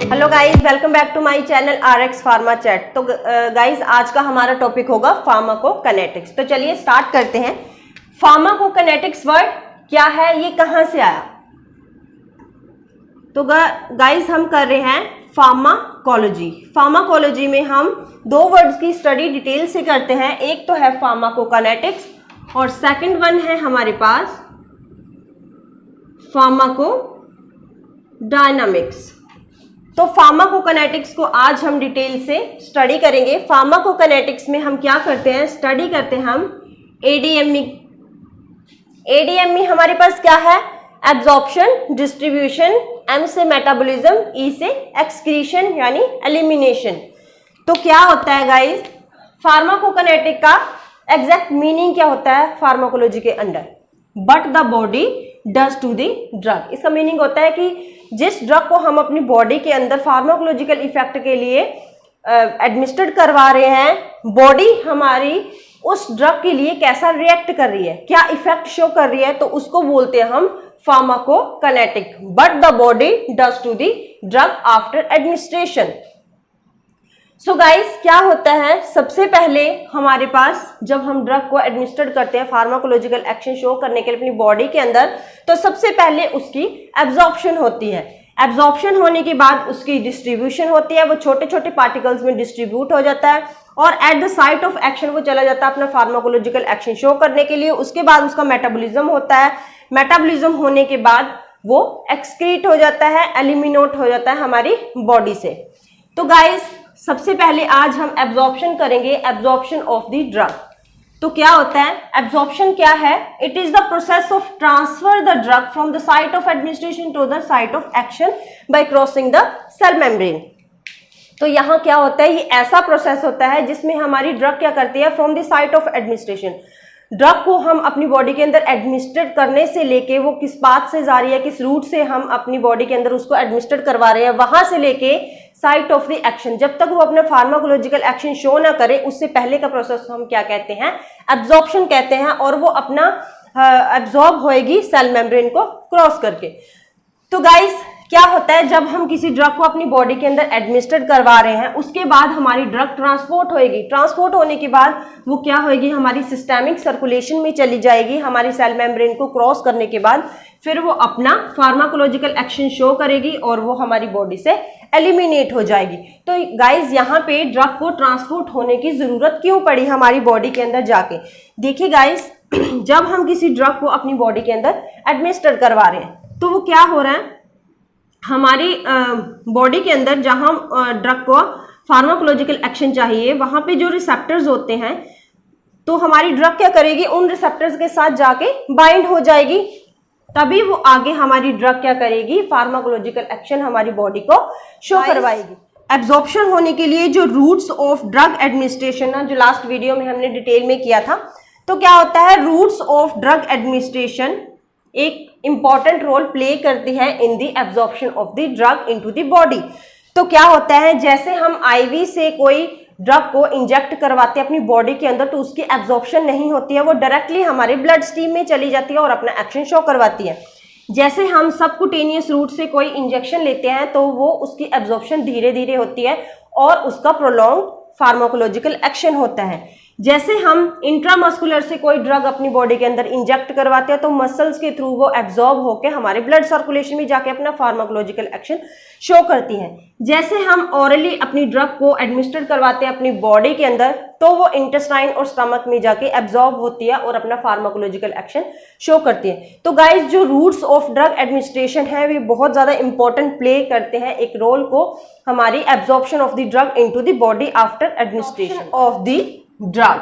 Hello guys, welcome back to my channel RX pharma chat. तो guys आज का हमारा टॉपिक होगा फार्माकोकाइनेटिक्स। तो चलिए स्टार्ट करते हैं। फार्माकोकाइनेटिक्स वर्ड क्या है, ये कहां से आया? तो गाइस हम कर रहे हैं फार्माकोलॉजी। फार्माकोलॉजी में हम दो वर्ड्स की स्टडी डिटेल से करते हैं। एक तो है फार्माकोकाइनेटिक्स और सेकंड वन है हमारे पास फार्माकोडायनामिक्स। तो फार्माकोकाइनेटिक्स को आज हम डिटेल से स्टडी करेंगे। फार्माकोकाइनेटिक्स में हम क्या करते हैं, स्टडी करते हैं हम ADME। ADME हमारे पास क्या है? एब्जॉर्प्शन, डिस्ट्रीब्यूशन, M से मेटाबॉलिज्म, E से एक्सक्रीशन यानी एलिमिनेशन। तो क्या होता है गाइस, फार्माकोकाइनेटिक का एग्जैक्ट मीनिंग क्या होता है फार्माकोलॉजी के अंदर? But the body does to the drug. इसका मीनिंग होता है कि जिस ड्रग को हम अपनी बॉडी के अंदर फार्माकोलॉजिकल इफेक्ट के लिए एडमिनिस्ट्रेट करवा रहे हैं, बॉडी हमारी उस ड्रग के लिए कैसा रिएक्ट कर रही है, क्या इफेक्ट शो कर रही है, तो उसको बोलते हैं हम pharmacokinetic. But the body does to the drug after administration. So guys क्या होता है, सबसे पहले हमारे पास जब हम ड्रग को एडमिनिस्ट्रेट करते हैं फार्माकोलॉजिकल एक्शन शो करने के लिए अपनी बॉडी के अंदर, तो सबसे पहले उसकी एब्जॉर्प्शन होती है। एब्जॉर्प्शन होने के बाद उसकी डिस्ट्रीब्यूशन होती है, वो छोटे छोटे पार्टिकल्स में डिस्ट्रीब्यूट हो जाता है और at the site of action वो चला जाता है अपना फार्माकोलॉजिकल एक्शन शो करने के लिए। उसके बाद उसका मेटाबॉलिज्म होता है। मेटाबॉलिज्म होने के बाद वो एक्सक्रीट हो जाता है, एलिमिनेट हो जाता है हमारी बॉडी से। तो गाइस सबसे पहले आज हम एब्जॉर्प्शन करेंगे, एब्जॉर्प्शन ऑफ द ड्रग। तो क्या होता है एब्जॉर्प्शन, क्या है? It is the process of transfer the drug from the site of administration to the site of action by crossing the cell membrane. तो यहाँ क्या होता है, ये ऐसा प्रोसेस होता है जिसमें हमारी ड्रग क्या करती है, from the site of administration, drug को हम अपनी बॉडी के अंदर एडमिनिस्ट्रेट करने से लेके वो किस पाथ से जा रही है, किस रूट से हम अपनी बॉडी के अंदर उसको एडमिनिस्ट्रेट करवा रहे हैं, वहां से लेके साइट ऑफ द एक्शन, जब तक वो अपना फार्माकोलॉजिकल एक्शन शो ना करे उससे पहले का प्रोसेस हम क्या कहते हैं, एब्जॉर्प्शन कहते हैं। और वो अपना एब्जॉर्ब होएगी सेल मेम्ब्रेन को क्रॉस करके। तो गाइस क्या होता है, जब हम किसी ड्रग को अपनी बॉडी के अंदर एडमिनिस्ट्रेट करवा रहे हैं, उसके बाद हमारी ड्रग ट्रांसपोर्ट होएगी। ट्रांसपोर्ट होने के बाद वो क्या होएगी, हमारी सिस्टेमिक सर्कुलेशन में चली जाएगी। हमारी सेल मेम्ब्रेन को क्रॉस करने के बाद फिर वो अपना फार्माकोलॉजिकल एक्शन शो करेगी और वो हमारी बॉडी से एलिमिनेट हो जाएगी। तो गाइज यहाँ पे ड्रग को ट्रांसपोर्ट होने की जरूरत क्यों पड़ी हमारी बॉडी के अंदर जाके? देखिए गाइज, जब हम किसी ड्रग को अपनी बॉडी के अंदर एडमिनिस्टर करवा रहे हैं तो वो क्या हो रहा है, हमारी बॉडी के अंदर जहां ड्रग को फार्माकोलॉजिकल एक्शन चाहिए वहां पे जो रिसेप्टर्स होते हैं, तो हमारी ड्रग क्या करेगी, उन रिसेप्टर्स के साथ जाके बाइंड हो जाएगी, तभी वो आगे हमारी ड्रग क्या करेगी, फार्माकोलॉजिकल एक्शन हमारी बॉडी को शो करवाएगी। एब्जॉर्प्शन होने के लिए जो रूट्स ऑफ ड्रग एडमिनिस्ट्रेशन ना, जो लास्ट वीडियो में हमने डिटेल में किया था, तो क्या होता है, रूट्स ऑफ ड्रग एडमिनिस्ट्रेशन एक इंपॉर्टेंट रोल प्ले करती है in the absorption of the drug into the body. तो क्या होता है, जैसे हम IV से कोई ड्रग को इंजेक्ट करवाते हैं अपनी बॉडी के अंदर, तो उसकी एब्जॉर्प्शन नहीं होती है, वो डायरेक्टली हमारे ब्लड स्ट्रीम में चली जाती है और अपना एक्शन शो करवाती है। जैसे हम सबकुटेनियस रूट से कोई इंजेक्शन लेते हैं तो वो उसकी एब्जॉर्प्शन धीरे धीरे होती है और उसका प्रोलॉन्ग फार्माकोलॉजिकल एक्शन होता है। जैसे हम इंट्रामस्कुलर से कोई ड्रग अपनी बॉडी के अंदर इंजेक्ट करवाते हैं तो मसल्स के थ्रू वो एब्जॉर्ब होकर हमारे ब्लड सर्कुलेशन में जाके अपना फार्माकोलॉजिकल एक्शन शो करती हैं। जैसे हम ऑरली अपनी ड्रग को एडमिनिस्ट्रेट करवाते हैं अपनी बॉडी के अंदर, तो वो इंटेस्टाइन और स्टमक में जाके एब्जॉर्ब होती है और अपना फार्माकोलॉजिकल एक्शन शो करती है। तो गाइज जो रूट्स ऑफ ड्रग एडमिनिस्ट्रेशन है वे बहुत ज्यादा इंपॉर्टेंट प्ले करते हैं एक रोल को हमारी absorption of the drug into the body after administration of the drug.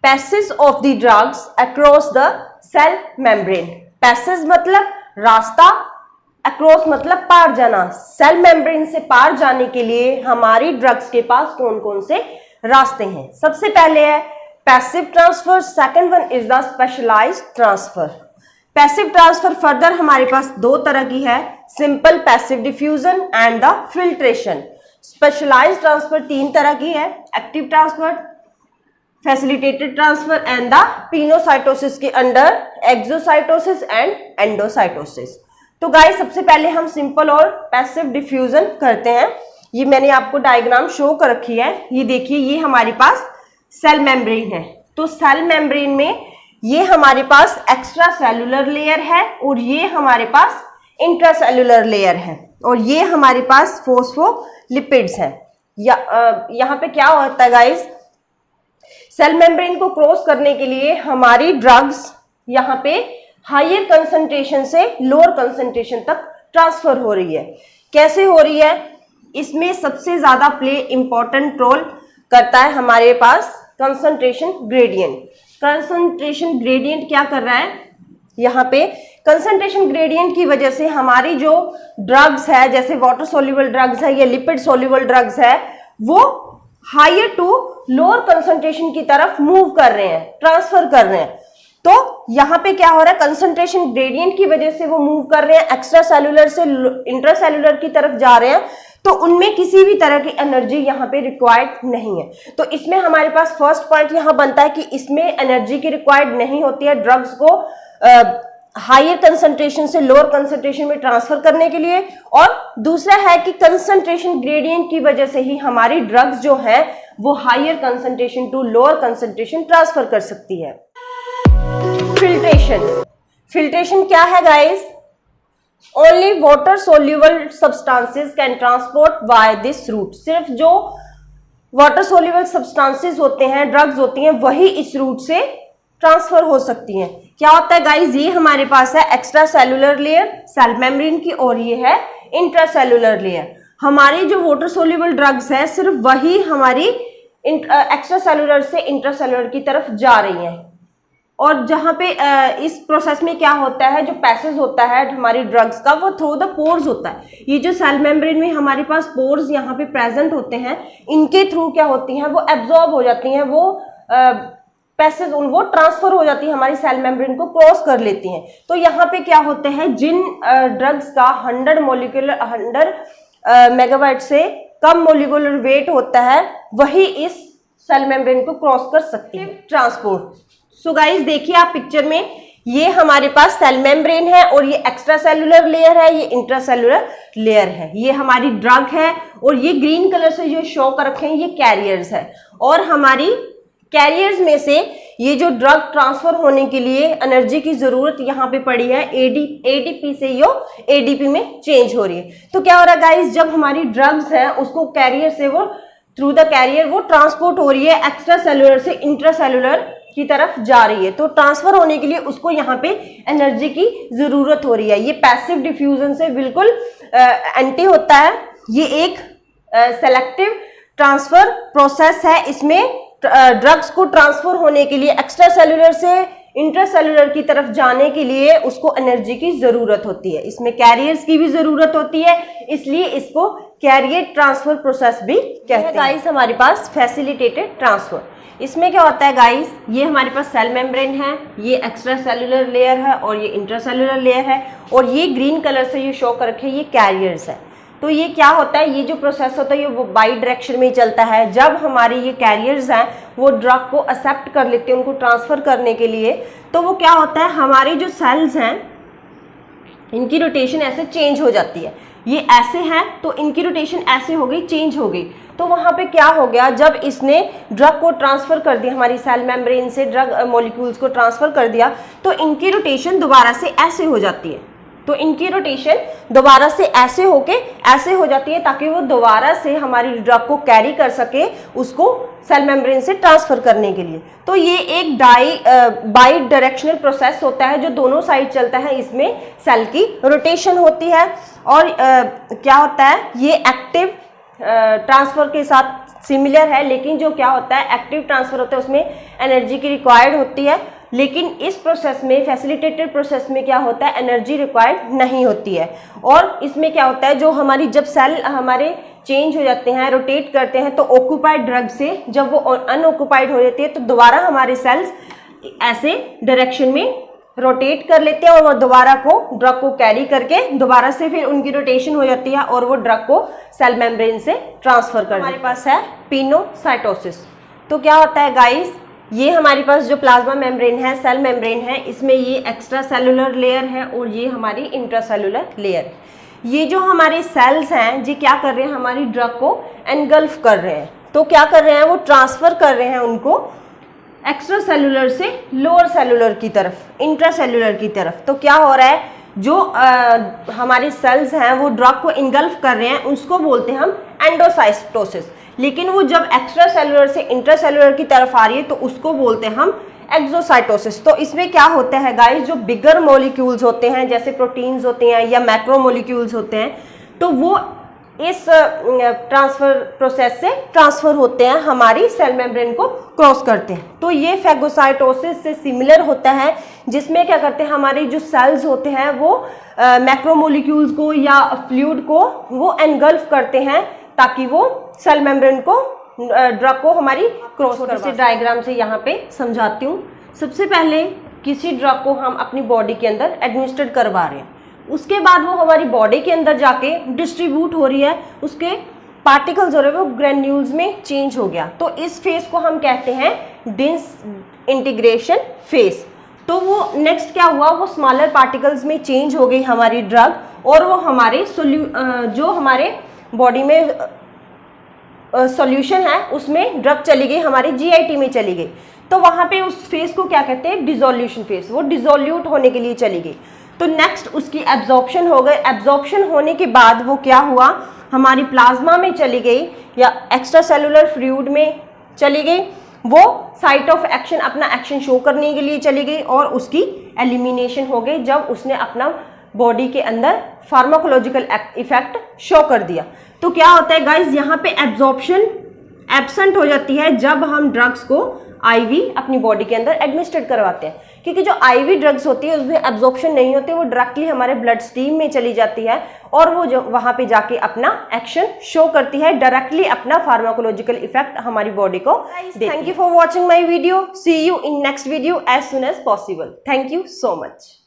Passage of the drugs across the cell membrane. Passage मतलब रास्ता, across मतलब पार जाना। सेल मेम्ब्रेन से पार जाने के लिए हमारी ड्रग्स के पास कौन कौन से रास्ते हैं? सबसे पहले है passive transfer, second one is the specialized transfer. Passive transfer further हमारे पास दो तरह की है, simple passive diffusion and the filtration. Specialized transfer तीन तरह की है, active transfer, facilitated transfer and the pinocytosis के अंडर एक्सोसाइटोसिस एंड एंडोसाइटोसिस। तो गाइस सबसे पहले हम सिंपल और पैसिव डिफ्यूजन करते हैं। ये मैंने आपको डायग्राम शो कर रखी है। ये देखिए, ये हमारे पास सेल मेम्ब्रेन है। तो सेल मेम्ब्रेन में ये हमारे पास एक्स्ट्रा सेलुलर लेयर है और ये हमारे पास इंट्रासेलुलर लेयर है और ये हमारे पास फोस्फोलिपिड्स है। यहाँ पे क्या होता है गाइस, सेल मेम्ब्रेन को क्रॉस करने के लिए हमारी ड्रग्स यहाँ पे हायर कंसंट्रेशन से लोअर कंसंट्रेशन तक ट्रांसफर हो रही है। कैसे हो रही है, इसमें सबसे ज्यादा प्ले इंपॉर्टेंट रोल करता है हमारे पास कंसंट्रेशन ग्रेडियंट। कंसंट्रेशन ग्रेडियंट क्या कर रहा है, यहाँ पे कंसंट्रेशन ग्रेडियंट की वजह से हमारी जो ड्रग्स है, जैसे वाटर सोल्यूबल ड्रग्स है या लिपिड सोल्यूबल ड्रग्स है, वो हायर टू लोअर कंसंट्रेशन की तरफ मूव कर रहे हैं, ट्रांसफर कर रहे हैं। तो यहाँ पे क्या हो रहा है, कंसंट्रेशन ग्रेडियंट की वजह से वो मूव कर रहे हैं, एक्स्ट्रा सेलुलर से इंट्रासेलुलर की तरफ जा रहे हैं, तो उनमें किसी भी तरह की एनर्जी यहाँ पे रिक्वायर्ड नहीं है। तो इसमें हमारे पास फर्स्ट पॉइंट यहाँ बनता है कि इसमें एनर्जी की रिक्वायर्ड नहीं होती है ड्रग्स को हायर कंसंट्रेशन से लोअर कंसंट्रेशन में ट्रांसफर करने के लिए। और दूसरा है कि कंसंट्रेशन ग्रेडियंट की वजह से ही हमारी ड्रग्स जो है वो higher concentration to lower concentration transfer कर सकती है। फिल्ट्रेशन क्या है guys, only water soluble substances can transport by this route. सिर्फ जो वाटर सोल्यूबल सब्सटेंसेस होते हैं, ड्रग्स होती हैं, वही इस रूट से ट्रांसफर हो सकती हैं। क्या होता है गाइस, ये हमारे पास है extra cellular layer cell membrane की और ये है इंट्रासेलुलर लेयर। हमारी जो वाटर सोल्यूबल ड्रग्स है सिर्फ वही हमारी एक्स्ट्रा सेलुलर से इंट्रासेलुलर की तरफ जा रही हैं। और जहां पे इस प्रोसेस में क्या होता है, जो पैसेज होता है हमारी ड्रग्स का, वो थ्रू द पोर्स होता है। ये जो सेल मेम्ब्रेन में हमारे पास पोर्स यहाँ पे प्रेजेंट होते हैं, इनके थ्रू क्या होती हैं, वो एब्जॉर्ब हो जाती हैं, वो पैसेज वो ट्रांसफर हो जाती है, हमारी सेल मेम्ब्रेन को क्रॉस कर लेती हैं। तो यहाँ पे क्या होते हैं, जिन ड्रग्स का 100 मेगाबाइट से कम मोलिकुलर वेट होता है, वही इस सेल मेम्ब्रेन को क्रॉस कर सकती है। ट्रांसपोर्ट, सो गाइस देखिए आप पिक्चर में, ये हमारे पास सेल मेम्ब्रेन है और ये एक्स्ट्रा सेलुलर लेयर है, ये इंट्रासेलुलर लेयर है, ये हमारी ड्रग है। और ये ग्रीन कलर से जो शो कर रखे हैं ये कैरियर्स है। और हमारी कैरियर्स में से ये जो ड्रग ट्रांसफर होने के लिए एनर्जी की जरूरत यहाँ पे पड़ी है, एडीपी से यो एडीपी में चेंज हो रही है। तो क्या हो रहा है गाइस, जब हमारी ड्रग्स है उसको कैरियर से वो थ्रू द कैरियर वो ट्रांसपोर्ट हो रही है, एक्स्ट्रा सेलुलर से इंट्रासेलुलर की तरफ जा रही है। तो ट्रांसफर होने के लिए उसको यहाँ पे एनर्जी की जरूरत हो रही है। ये पैसिव डिफ्यूजन से बिल्कुल एंटी होता है। ये एक सेलेक्टिव ट्रांसफर प्रोसेस है। इसमें ड्रग्स को ट्रांसफर होने के लिए एक्स्ट्रा सेलुलर से इंट्रासेलुलर की तरफ जाने के लिए उसको एनर्जी की जरूरत होती है। इसमें कैरियर्स की भी जरूरत होती है, इसलिए इसको कैरियर ट्रांसफर प्रोसेस भी कहते हैं। गाइस हमारे पास फैसिलिटेटेड ट्रांसफर, इसमें क्या होता है गाइस, ये हमारे पास सेल मेम्ब्रेन है, ये एक्स्ट्रा सेलुलर लेयर है और ये इंट्रासेलुलर लेयर है, और ये ग्रीन कलर से ये शो कर रखे ये कैरियर्स है। तो ये क्या होता है, ये जो प्रोसेस होता है ये वो बाई डायरेक्शन में ही चलता है। जब हमारे ये कैरियर्स हैं वो ड्रग को एक्सेप्ट कर लेते हैं उनको ट्रांसफर करने के लिए, तो वो क्या होता है, हमारे जो सेल्स हैं इनकी रोटेशन ऐसे चेंज हो जाती है। ये ऐसे हैं तो इनकी रोटेशन ऐसे हो गई, चेंज हो गई। तो वहां पे क्या हो गया, जब इसने ड्रग को ट्रांसफर कर दिया, हमारी सेल मेम्ब्रेन से ड्रग मॉलिक्यूल्स को ट्रांसफर कर दिया, तो इनकी रोटेशन दोबारा से ऐसे हो जाती है। तो इनकी रोटेशन दोबारा से ऐसे होके ऐसे हो जाती है ताकि वो दोबारा से हमारी ड्रग को कैरी कर सके, उसको सेल मेम्ब्रेन से ट्रांसफर करने के लिए। तो ये एक बाई डायरेक्शनल प्रोसेस होता है जो दोनों साइड चलता है। इसमें सेल की रोटेशन होती है। और क्या होता है, ये एक्टिव ट्रांसफर के साथ सिमिलर है, लेकिन जो क्या होता है एक्टिव ट्रांसफर होता है उसमें एनर्जी की रिक्वायर्ड होती है, लेकिन इस प्रोसेस में फैसिलिटेटेड प्रोसेस में क्या होता है एनर्जी रिक्वायर्ड नहीं होती है। और इसमें क्या होता है, जो हमारी जब सेल हमारे चेंज हो जाते हैं, रोटेट करते हैं, तो ऑक्यूपाइड ड्रग से जब वो अनऑक्यूपाइड हो जाती है तो दोबारा हमारे सेल्स ऐसे डायरेक्शन में रोटेट कर लेते हैं और वो दोबारा को ड्रग को कैरी करके दोबारा से फिर उनकी रोटेशन हो जाती है और वो ड्रग को सेल मेम्ब्रेन से ट्रांसफर कर। हमारे पास है पिनोसाइटोसिस। तो क्या होता है गाइस, ये हमारे पास जो प्लाज्मा मेम्ब्रेन है, सेल मेम्ब्रेन है, इसमें ये एक्स्ट्रा सेलुलर लेयर है और ये हमारी इंट्रासेलुलर लेयर है। ये जो हमारे सेल्स हैं ये क्या कर रहे हैं, हमारी ड्रग को एनगल्फ कर रहे हैं। तो क्या कर रहे हैं, वो ट्रांसफर कर रहे हैं उनको एक्स्ट्रा सेलुलर से लोअर सेलुलर की तरफ, इंट्रासेलुलर की तरफ। तो क्या हो रहा है, जो हमारे सेल्स हैं वो ड्रग को इनगल्फ कर रहे हैं, उसको बोलते हैं हम एंडोसाइटोसिस। लेकिन वो जब एक्स्ट्रा सेलुलर से इंट्रासेलुलर की तरफ आ रही है तो उसको बोलते हैं हम एक्सोसाइटोसिस। तो इसमें क्या होता है गाइस, जो बिगर मॉलिक्यूल्स होते हैं जैसे प्रोटीन्स होते हैं या मैक्रोमोलिक्यूल्स होते हैं, तो वो इस ट्रांसफर प्रोसेस से ट्रांसफर होते हैं, हमारी सेल मेम्ब्रेन को क्रॉस करते हैं। तो ये फैगोसाइटोसिस से सिमिलर होता है, जिसमें क्या करते हैं, हमारे जो सेल्स होते हैं वो मैक्रोमोलिक्यूल्स को या फ्लूइड को वो एनगल्फ करते हैं ताकि वो सेल मेम्ब्रेन को ड्रग को हमारी क्रॉस कर सके। डायग्राम से यहाँ पे समझाती हूँ। सबसे पहले किसी ड्रग को हम अपनी बॉडी के अंदर एडमिनिस्टर करवा रहे हैं, उसके बाद वो हमारी बॉडी के अंदर जाके डिस्ट्रीब्यूट हो रही है, उसके पार्टिकल्स हो रहे हैं वो ग्रेन्यूल्स में चेंज हो गया। तो इस फेज को हम कहते हैं डिसइंटीग्रेशन फेज। तो वो नेक्स्ट क्या हुआ, वो स्मॉलर पार्टिकल्स में चेंज हो गई हमारी ड्रग और वो हमारे जो हमारे बॉडी में सॉल्यूशन है उसमें ड्रग चली गई, हमारी जीआईटी में चली गई। तो वहां पे उस फेज को क्या कहते हैं, डिसोल्यूशन फेज। वो डिसोल्यूट होने के लिए चली गई। तो नेक्स्ट उसकी एब्जॉर्प्शन हो गई। एब्जॉर्प्शन होने के बाद वो क्या हुआ, हमारी प्लाज्मा में चली गई या एक्स्ट्रा सेलुलर फ्लूइड में चली गई। वो साइट ऑफ एक्शन अपना एक्शन शो करने के लिए चली गई और उसकी एलिमिनेशन हो गई जब उसने अपना बॉडी के अंदर फार्माकोलॉजिकल इफेक्ट शो कर दिया। तो क्या होता है गाइज, यहाँ पे एब्जॉर्प्शन एब्सेंट हो जाती है जब हम ड्रग्स को आईवी अपनी बॉडी के अंदर एडमिनिस्ट्रेट करवाते हैं, क्योंकि जो आईवी ड्रग्स होती है उसमें एब्जॉर्प्शन नहीं होती, वो डायरेक्टली हमारे ब्लड स्ट्रीम में चली जाती है और वो जो वहां पे जाके अपना एक्शन शो करती है, डायरेक्टली अपना फार्माकोलॉजिकल इफेक्ट हमारी बॉडी को। Thank you for watching my video. See you in next video as soon as possible. Thank you so much.